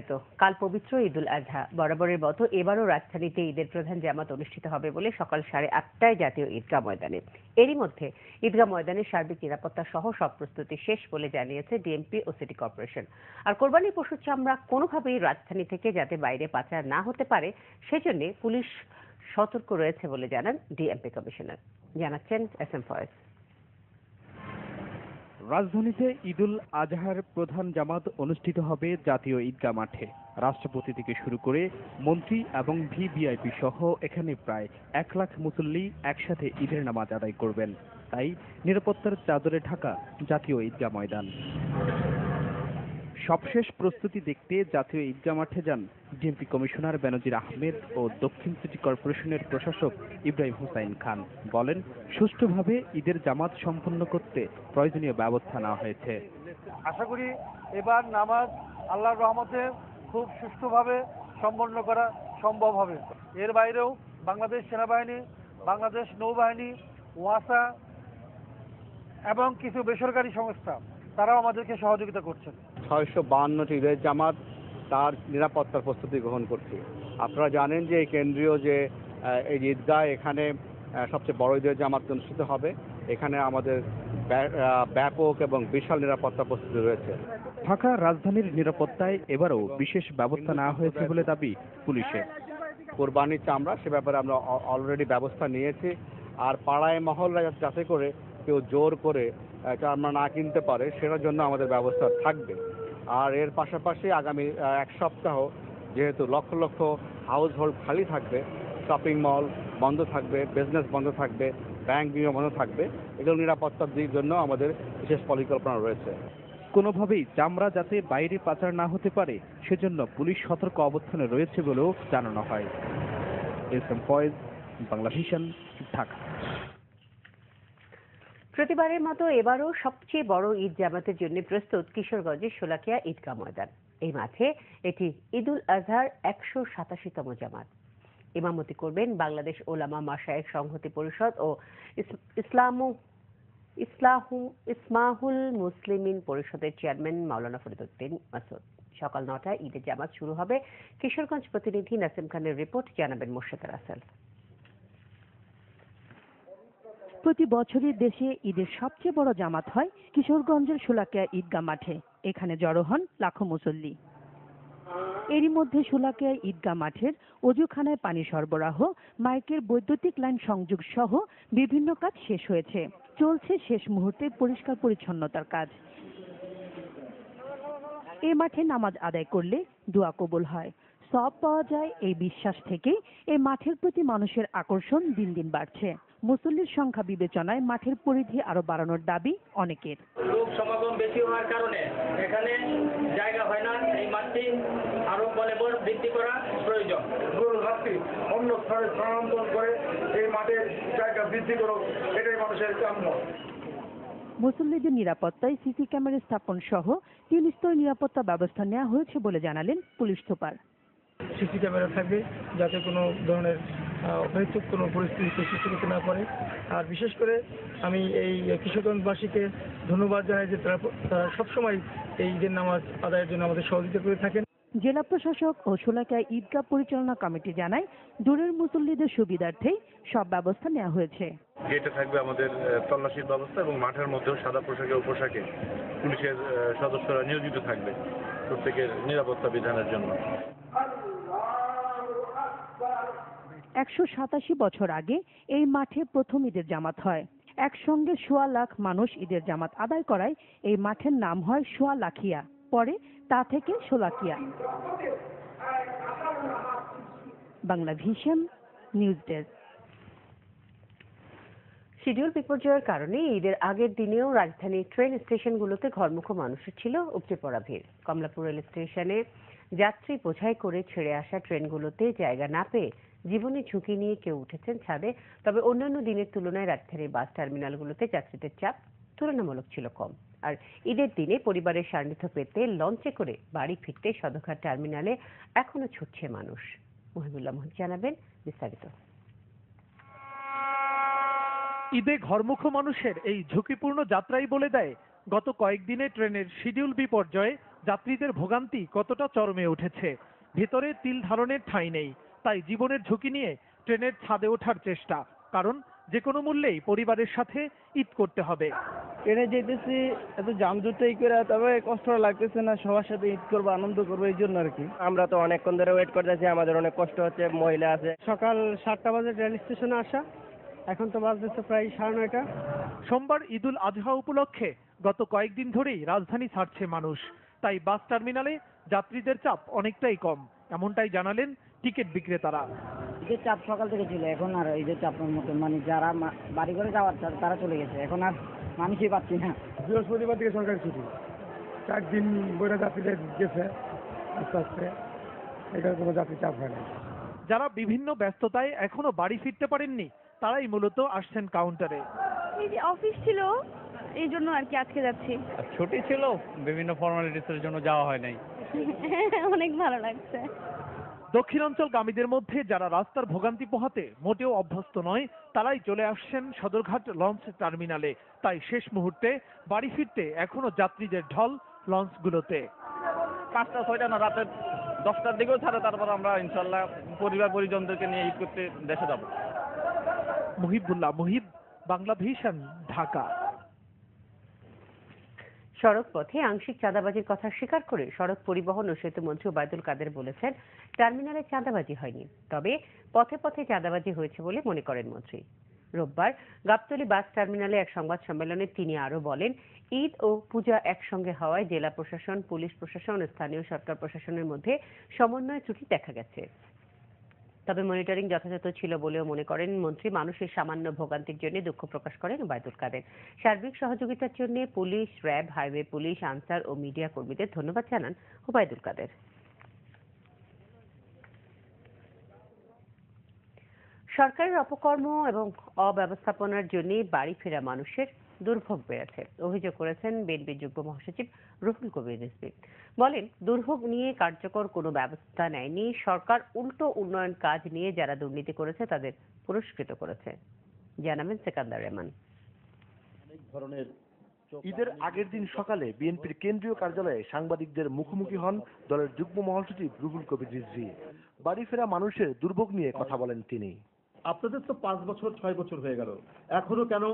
বিস্তারিত। কাল পবিত্র ঈদুল আজহা। বরাবরের মতো এবারও রাজধানীতে ঈদের প্রধান জামাত অনুষ্ঠিত হবে বলে সকাল 8:30টায় জাতীয় ঈদগাহ ময়দানে। এরই মধ্যে ঈদগাহ ময়দানের সার্বিক নিরাপত্তা সহ সব প্রস্তুতি শেষ বলে জানিয়েছে ডিএমপি ও সিটি কর্পোরেশন। আর কোরবানির পশুর চামড়া কোনোভাবেই রাজধানী থেকে যাতে বাইরে পাচার না হতে পারে সেজন্য পুলিশ সতর্ক রয়েছে বলে জানান ডিএমপি কমিশনার। জানাচ্ছেন এসএম ফয়েজ। রাজধানীতে ঈদুল আজহার প্রধান জামাত অনুষ্ঠিত হবে জাতীয় ঈদগাহ মাঠে। রাষ্ট্রপতি থেকে শুরু করে মন্ত্রী এবং ভিভিআইপি সহ এখানে প্রায় 1 লাখ মুসল্লি একসাথে ঈদের নামাজ আদায় করবেন। তাই নিরাপত্তার চাদরে ঢাকা জাতীয় ঈদগাহ ময়দান। সবশেষ প্রস্তুতি দেখতে জাতীয় ঈদগাহ মাঠে যান ডিএমপি কমিশনার বেনজির আহমেদ ও দক্ষিণ সিটি কর্পোরেশনের প্রশাসক ইব্রাহিম হুসাইন খান। বলেন, সুষ্ঠুভাবে ঈদের জামাত সম্পন্ন করতে প্রয়োজনীয় ব্যবস্থা নেওয়া হয়েছে। আশা করি এবার নামাজ আল্লাহর রহমতে খুব সুষ্ঠুভাবে সম্পন্ন করা সম্ভব হবে। এর বাইরেও বাংলাদেশ সেনাবাহিনী, বাংলাদেশ নৌবাহিনী, ওয়াসা এবং কিছু বেসরকারি সংস্থা তারাও আমাদেরকে সহযোগিতা করছেন। 652টি ঈদের জামাত তার নিরাপত্তার প্রস্তুতি গ্রহণ করছি। আপনারা জানেন যে এই কেন্দ্রীয় যে এই ঈদগাহ, এখানে সবচেয়ে বড় ঈদের জামাত অনুষ্ঠিত হবে। এখানে আমাদের ব্যাপক এবং বিশাল নিরাপত্তা প্রস্তুতি রয়েছে। ঢাকা রাজধানীর নিরাপত্তায় এবারও বিশেষ ব্যবস্থা নেওয়া হয়েছে বলে দাবি পুলিশের। কোরবানির চামড়া সে ব্যাপারে আমরা অলরেডি ব্যবস্থা নিয়েছি। আর পাড়ায় মহল্লা যাতে করে কেউ জোর করে চামড়া না কিনতে পারে সেটার জন্য আমাদের ব্যবস্থা থাকবে। আর এর পাশাপাশি আগামী 1 সপ্তাহ যেহেতু লক্ষ লক্ষ হাউস হোল্ড খালি থাকবে, শপিং মল বন্ধ থাকবে, বিজনেস বন্ধ থাকবে, ব্যাংক বিমা বন্ধ থাকবে, এগুলো নিরাপত্তার দিকের জন্য আমাদের বিশেষ পরিকল্পনা রয়েছে। কোনোভাবেই চামড়া যাতে বাইরে পাচার না হতে পারে সেজন্য পুলিশ সতর্ক অবস্থানে রয়েছে বলেও জানানো হয়। SM Foyez, Bangla vision, Dhaka. প্রতিবারের মতো এবারও সবচেয়ে বড় ঈদ জামাতের জন্য প্রস্তুত কিশোরগঞ্জের শোলাকিয়া ঈদগাহ ময়দান। এই মাঠে এটি ঈদুল আজহার 187তম জামাত। ইমামতি করবেন বাংলাদেশ ওলামা মাশায়েখ সংহতি পরিষদ ও ইসমাহুল মুসলিমিন পরিষদের চেয়ারম্যান মাওলানা ফরিদউদ্দিন মাসুদ। সকাল 9টায় ঈদের জামাত শুরু হবে। কিশোরগঞ্জ প্রতিনিধি নাসিম খানের রিপোর্ট, জানাবেন মোর্শেদা রাসেল। প্রতি বছরই দেশে ঈদের সবচেয়ে বড় জামাত হয় কিশোরগঞ্জের শোলাকিয়া ঈদগাহ মাঠে। এখানে জড়ো হন লাখো মুসল্লি। এরই মধ্যে শোলাকিয়া ঈদগাহ মাঠের অজুখানায় পানি সরবরাহ, মাইকের বৈদ্যুতিক লাইন সংযোগ সহ বিভিন্ন কাজ শেষ হয়েছে। চলছে শেষ মুহূর্তে পরিষ্কার পরিচ্ছন্নতার কাজ। এ মাঠে নামাজ আদায় করলে দোয়া কবুল হয়, সওয়াব পাওয়া যায়, এই বিশ্বাস থেকেই এই মাঠের প্রতি মানুষের আকর্ষণ দিন দিন বাড়ছে। মুসল্লির সংখ্যা বিবেচনায় মাঠের পরিধি আরো বাড়ানোর দাবি অনেকের। লোক সমাগম বেশি হওয়ার কারণে এখানে জায়গা হয় না। এই মাঠটি আরো বলে বৃদ্ধি করা প্রয়োজন। অন্য স্থানে স্থানান্তর করে এই মাঠের জায়গা বৃদ্ধি করো, এটাই মানুষের কাম্য। মুসল্লিদের নিরাপত্তায় সিসি ক্যামেরা স্থাপন সহ 3 স্তর নিরাপত্তা ব্যবস্থা নেওয়া হয়েছে বলে জানালেন পুলিশ সুপার। সিসি ক্যামেরা থাকবে যাতে কোনো ধরনের অহেতুক কোনো পরিস্থিতি সৃষ্টি করতে না পারে। আর বিশেষ করে আমি এই কিশোরগঞ্জবাসীকে ধন্যবাদ জানাই যে তারা সবসময় এই ঈদের নামাজ আদায়ের জন্য আমাদের সহযোগিতা করে থাকেন। জেলা প্রশাসক ও শোলাকিয়া ঈদগাহ পরিচালনা কমিটি জানায়, দূরের মুসল্লিদের সুবিধার্থেই সব ব্যবস্থা নেওয়া হয়েছে। গেটে থাকবে আমাদের তল্লাশির ব্যবস্থা এবং মাঠের মধ্যেও সাদা পোশাকে ও পোশাকে পুলিশের সদস্যরা নিয়োজিত থাকবে প্রত্যেকের নিরাপত্তা বিধানের জন্য। 187 বছর আগে এই মাঠে প্রথম ঈদের জামাত হয়। একসঙ্গে 1.25 লাখ মানুষ ঈদের জামাত আদায় করায় এই মাঠের নাম হয় শোলাকিয়া। পরে তা থেকে Sholakia. Bangla vision news desk. Schedule বিপর্যয়ের কারণে ঈদের আগের দিনেও রাজধানীর ট্রেন স্টেশনগুলোতে ঘরমুখো মানুষের ছিল উপচে পড়া ভিড়। কমলাপুর রেল স্টেশনে যাত্রী বোঝাই করে ছেড়ে আসা ট্রেনগুলোতে জায়গা না পেয়ে জীবনের ঝুঁকি নিয়ে কেউ উঠেছেন ছাদে। তবে অন্যান্য দিনের তুলনায় রাজধানীর বাস টার্মিনালগুলোতে যাত্রীদের চাপ তুলনামূলক ছিল কম। আর ঈদের দিনে পরিবারের সান্নিধ্য পেতে লঞ্চে করে বাড়ি ফিরতে সদরঘাট টার্মিনালে এখনো ছুটছে মানুষ। মহিবুল্লাহ মোহিত জানাবেন বিস্তারিত। ঈদে ঘরমুখো মানুষের এই ঝুঁকিপূর্ণ যাত্রাই বলে দেয় গত কয়েকদিনে ট্রেনের শিডিউল বিপর্যয়ে যাত্রীদের ভোগান্তি কতটা চরমে উঠেছে। ভেতরে তিল ধারণের ঠাঁই নেই, তাই জীবনের ঝুঁকি নিয়ে ট্রেনের ছাদে ওঠার চেষ্টা, কারণ যে কোনো মূল্যেই পরিবারের সাথে ঈদ করতে হবে। ট্রেনে যেতেছি এত যানজটই করে, তবে কষ্ট লাগতেছে না, সবার সাথে ঈদ করবো, আনন্দ করবো, এই জন্য আর কি। আমরা তো অনেকক্ষণ ধরে ওয়েট করতেছি, আমাদের অনেক কষ্ট হচ্ছে, মহিলা আছে। সকাল 7টা বাজে রেল স্টেশনে আসা, এখন তো বাজতেছে প্রায় 9:30। সোমবার ঈদুল আজহা উপলক্ষে গত কয়েকদিন ধরেই রাজধানী ছাড়ছে মানুষ, তাই বাস টার্মিনালে যাত্রীদের চাপ অনেকটাই কম, এমনটাই জানালেন টিকিট বিক্রেতারা। ঈদের চাপ সকাল থেকে ছিল, এখন আর ঈদের চাপের মতন মানে যারা বাড়ি করে যাওয়ার তারা চলে গেছে, এখন আর মানুষই পাচ্ছি না। বৃহস্পতিবার থেকে সরকারি ছুটি, 4 দিন বইটা যাত্রীদের গেছে আস্তে আস্তে, এটার কোনো যাত্রী চাপ হয় না। যারা বিভিন্ন ব্যস্ততায় এখনো বাড়ি ফিরতে পারেননি, তারাই মূলত আসছেন কাউন্টারে। এই যে অফিস ছিল, এই জন্য আর কি আজকে যাচ্ছি। ছুটি ছিল, বিভিন্ন ফর্মালিটিসের জন্য যাওয়া হয় নাই। অনেক ভালো লাগছে। দক্ষিণাঞ্চলগামীদের মধ্যে যারা রাস্তার ভোগান্তি পোহাতে মোটেও অভ্যস্ত নয়, তারাই চলে আসছেন সদরঘাট লঞ্চ টার্মিনালে। তাই শেষ মুহূর্তে বাড়ি ফিরতে এখনো যাত্রীদের ঢল লঞ্চগুলোতে। 5টা 6টা না, রাতে 10টার দিকেও ছাড়ে, তারপর আমরা ইনশাল্লাহ পরিবার পরিজনদেরকে নিয়ে ঈদ করতে দেশে যাব। মুহিবুল্লাহ মুহিব, বাংলা ভিশন, ঢাকা। সড়ক পথে আংশিক চাঁদাবাজির কথা স্বীকার করে সড়ক পরিবহন ও সেতু মন্ত্রী ওবায়দুল কাদের বলেছেন, টার্মিনালে চাঁদাবাজি হয়নি, তবে পথে পথে চাঁদাবাজি হয়েছে বলে মনে করেন মন্ত্রী। রোববার গাবতলী বাস টার্মিনালে এক সংবাদ সম্মেলনে তিনি আরো বলেন, ঈদ ও পূজা একসঙ্গে হওয়ায় জেলা প্রশাসন, পুলিশ প্রশাসন ও স্থানীয় সরকার প্রশাসনের মধ্যে সমন্বয় ত্রুটি দেখা গেছে। তবে মনিটরিং যথাযথ ছিল বলেও মনে করেন মন্ত্রী। মানুষের সামান্য ভোগান্তির জন্য দুঃখ প্রকাশ করেন ওবায়দুল কাদের। সার্বিক সহযোগিতার জন্য police, RAB, highway police, Ansar ও মিডিয়া কর্মীদের ধন্যবাদ জানান ওবায়দুল কাদের। সরকারের অপকর্ম এবং অব্যবস্থাপনার জন্য বাড়ি ফেরা মানুষের দুর্ভোগ বেড়েছে, অভিযোগ করেছেন বিএনপির যুগ্ম মহাসচিব রুহুল কবির রিজভী। বলেন, দুর্ভোগ নিয়ে কার্যকর কোনো ব্যবস্থা নেয়নি সরকার, উল্টো উন্নয়ন কাজ নিয়ে যারা দুর্নীতি করেছে তাদের পুরস্কৃত করেছে। জানাবেন সেকান্দার রহমান। ঈদের আগের দিন সকালে বিএনপির কেন্দ্রীয় কার্যালয়ে সাংবাদিকদের মুখোমুখি হন দলের যুগ্ম মহাসচিব রুহুল কবির রিজভী। বাড়ি ফেরা মানুষের দুর্ভোগ নিয়ে কথা বলেন তিনি। আপনাদের তো 5 বছর 6 বছর হয়ে গেল, এখনো কেন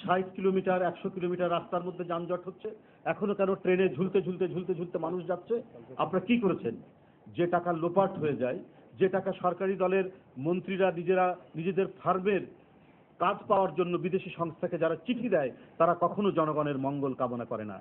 60 কিলোমিটার 100 কিলোমিটার রাস্তার মধ্যে যানজট হচ্ছে? এখনো কেন ট্রেনে ঝুলতে ঝুলতে ঝুলতে ঝুলতে মানুষ যাচ্ছে? আপনারা কি করেছেন? যে টাকা লোপাট হয়ে যায়, যে টাকা সরকারি দলের মন্ত্রীরা নিজেদের ফার্মের কাজ পাওয়ার জন্য বিদেশি সংস্থাকে যারা চিঠি দেয়, তারা কখনো জনগণের মঙ্গল কামনা করে না।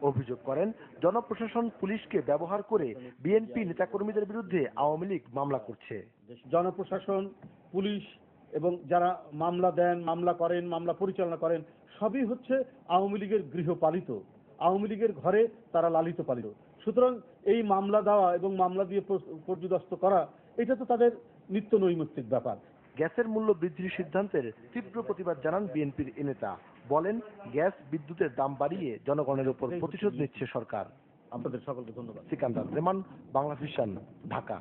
অভিযোগ করেন, জনপ্রশাসন পুলিশকে ব্যবহার করে বিএনপি নেতাকর্মীদের বিরুদ্ধে আওয়ামী লীগ মামলা করছে। জনপ্রশাসন, পুলিশ এবং যারা মামলা দেন, মামলা করেন, মামলা পরিচালনা করেন, সবই হচ্ছে আওয়ামী লীগের গৃহপালিত, আওয়ামী লীগের ঘরে তারা লালিত পালিত। সুতরাং এই মামলা দেওয়া এবং মামলা দিয়ে পর্যুদস্ত করা, এটা তো তাদের নিত্য নৈমিত্তিক ব্যাপার। গ্যাসের মূল্য বৃদ্ধির সিদ্ধান্তের তীব্র প্রতিবাদ জানান বিএনপির এ নেতা। বলেন, গ্যাস বিদ্যুতের দাম বাড়িয়ে জনগণের উপর প্রতিশোধ নিচ্ছে সরকার। আপনাদের সকলকে ধন্যবাদ। সিকান্দার রহমান, বাংলা ভিশন, ঢাকা।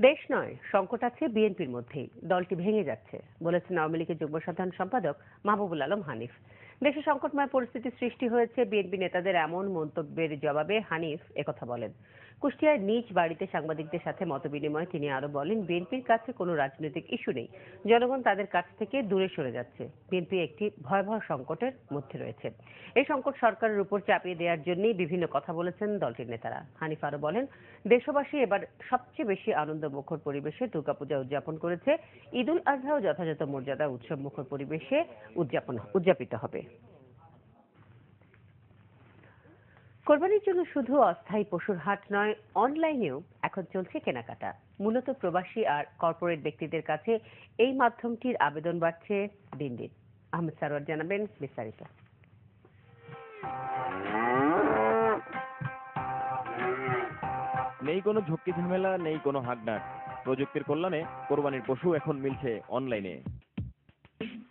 দেশ নয়, সংকট আছে বিএনপির মধ্যেই, দলটি ভেঙে যাচ্ছে বলেছেন আওয়ামী লীগের যুগ্ম সাধারণ সম্পাদক মাহবুবুল আলম হানিফ। দেশে সংকটময় পরিস্থিতি সৃষ্টি হয়েছে, বিএনপি নেতাদের এমন মন্তব্যের জবাবে হানিফ একথা বলেন। কুষ্টিয়ার নিজ বাড়িতে সাংবাদিকদের সাথে মতবিনিময়ে তিনি আরো বলেন, বিএনপির কাছে কোনো রাজনৈতিক ইস্যু নেই, জনগণ তাদের কাছ থেকে দূরে সরে যাচ্ছে। বিএনপি একটি ভয়াবহ সংকটের মধ্যে রয়েছে, এই সংকট সরকারের উপর চাপিয়ে দেওয়ার জন্যই বিভিন্ন কথা বলেছেন দলটির নেতারা। হানিফ আরো বলেন, দেশবাসী এবার সবচেয়ে বেশি আনন্দমুখর পরিবেশে দুর্গাপূজা উদযাপন করেছে, ঈদুল আজহাও যথাযথ মর্যাদা উৎসব মুখর পরিবেশে উদযাপিত হবে। কোরবানির জন্য শুধু অস্থায়ী পশুর হাট নয়, অনলাইনেও এখন চলছে কেনাকাটা। মূলত প্রবাসী আর কর্পোরেট ব্যক্তিদের কাছে এই মাধ্যমটির আবেদন বাড়ছে দিন দিন। আহমেদ সারোয়ার জানাবেন বিস্তারিত। নেই কোনো ঝক্কি ঝামেলা, নেই কোনো হাগডাক। প্রযুক্তির কল্যাণে কোরবানির পশু এখন মিলছে অনলাইনে।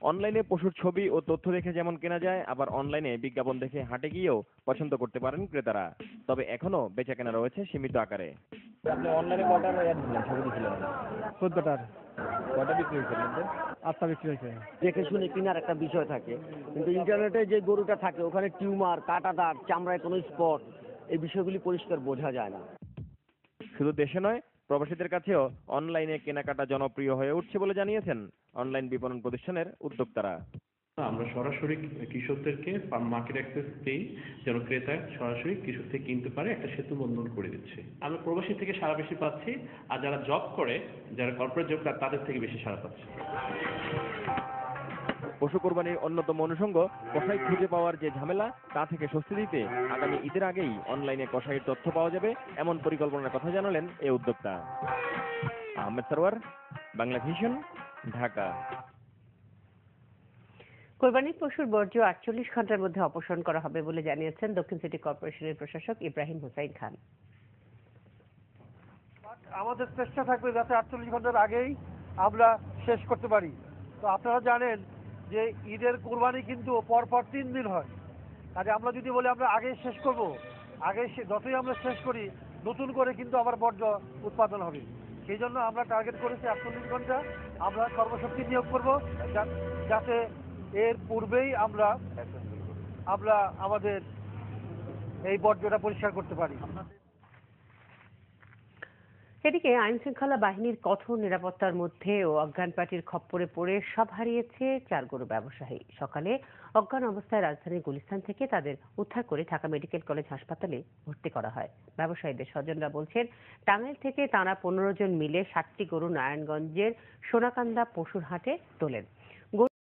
অনলাইনে পশুর ছবি ও তথ্য দেখে যেমন কেনা যায়, আবার অনলাইনে বিজ্ঞাপন দেখে হাটে গিয়েও পছন্দ করতে পারেন ক্রেতারা। তবে এখনো বেচাকেনা রয়েছে সীমিত আকারে। আপনি অনলাইনে কয়টার অ্যাড দিলেন, ছবি দিয়েছিলেন? 14টার কয়টা বিক্রি হয়েছে আপনাদের? 8টা বিক্রি হয়েছে। দেখে শুনে কেনার একটা বিষয় থাকে, কিন্তু ইন্টারনেটে যে গরুটা থাকে ওখানে টিউমার, কাটা দাগ, চামড়ায় কোনো স্পট, এই বিষয়গুলি পরিষ্কার বোঝা যায় না। শুধু দেশে নয়, প্রবাসীদের কাছেও অনলাইনে কেনাকাটা জনপ্রিয় হয়ে উঠছে বলে জানিয়েছেন অনলাইন বিপণন প্রতিষ্ঠানের উদ্যোক্তারা। আমরা সরাসরি কৃষকদেরকে মার্কেট অ্যাক্সেস দেই, যেন ক্রেতা সরাসরি কৃষক থেকে কিনতে পারে, একটা সেতু বন্ধন করে দিচ্ছে। আমরা প্রবাসী থেকে সারা বেশি পাচ্ছি, আর যারা জব করে, যারা কর্পোরেট জব করে, তাদের থেকে বেশি সারা পাচ্ছি। পশু কোরবানির অন্যতম অনুষঙ্গ কসাই খুঁজে পাওয়ার যে ঝামেলা, তা থেকে স্বস্তি দিতে আগামী ঈদের আগেই অনলাইনে কসাইয়ের তথ্য পাওয়া যাবে এমন পরিকল্পনার কথা জানালেন এই উদ্যোক্তা। আহমেদ সরওয়ার, বাংলা ভিশন, ঢাকা। কোরবানির পশুর বর্জ্য 48 ঘন্টার মধ্যে অপসারণ করা হবে বলে জানিয়েছেন দক্ষিণ সিটি কর্পোরেশনের প্রশাসক ইব্রাহিম হোসাইন খান। আমাদের চেষ্টা থাকবে যাতে 48 ঘন্টার আগেই আমরা শেষ করতে পারি। তো আপনারা জানেন যে ঈদের কোরবানি কিন্তু পরপর 3 দিন হয়, কাজে আমরা যদি বলি আমরা আগে শেষ করব, আগে যতই আমরা শেষ করি নতুন করে কিন্তু আবার বর্জ্য উৎপাদন হবে। সেই জন্য আমরা টার্গেট করেছি 48 ঘন্টা। আমরা কর্মশক্তি নিয়োগ করব যাতে এর পূর্বেই আমরা আমাদের এই বর্জ্যটা পরিষ্কার করতে পারি। এদিকে আইন শৃঙ্খলা বাহিনীর কঠোর নিরাপত্তার মধ্যে ও অজ্ঞান পার্টির খপ্পরে পড়ে সব হারিয়েছে 4 গরু ব্যবসায়ী। সকালে অজ্ঞান অবস্থায় রাজধানীর গুলিস্তান থেকে তাদের উদ্ধার করে ঢাকা মেডিকেল কলেজ হাসপাতালে ভর্তি করা হয়। ব্যবসায়ীদের স্বজনরা বলছেন, টাঙ্গাইল থেকে তাঁরা 15 জন মিলে 60টি গরু নারায়ণগঞ্জের সোনাকান্দা পশুর হাটে তোলেন।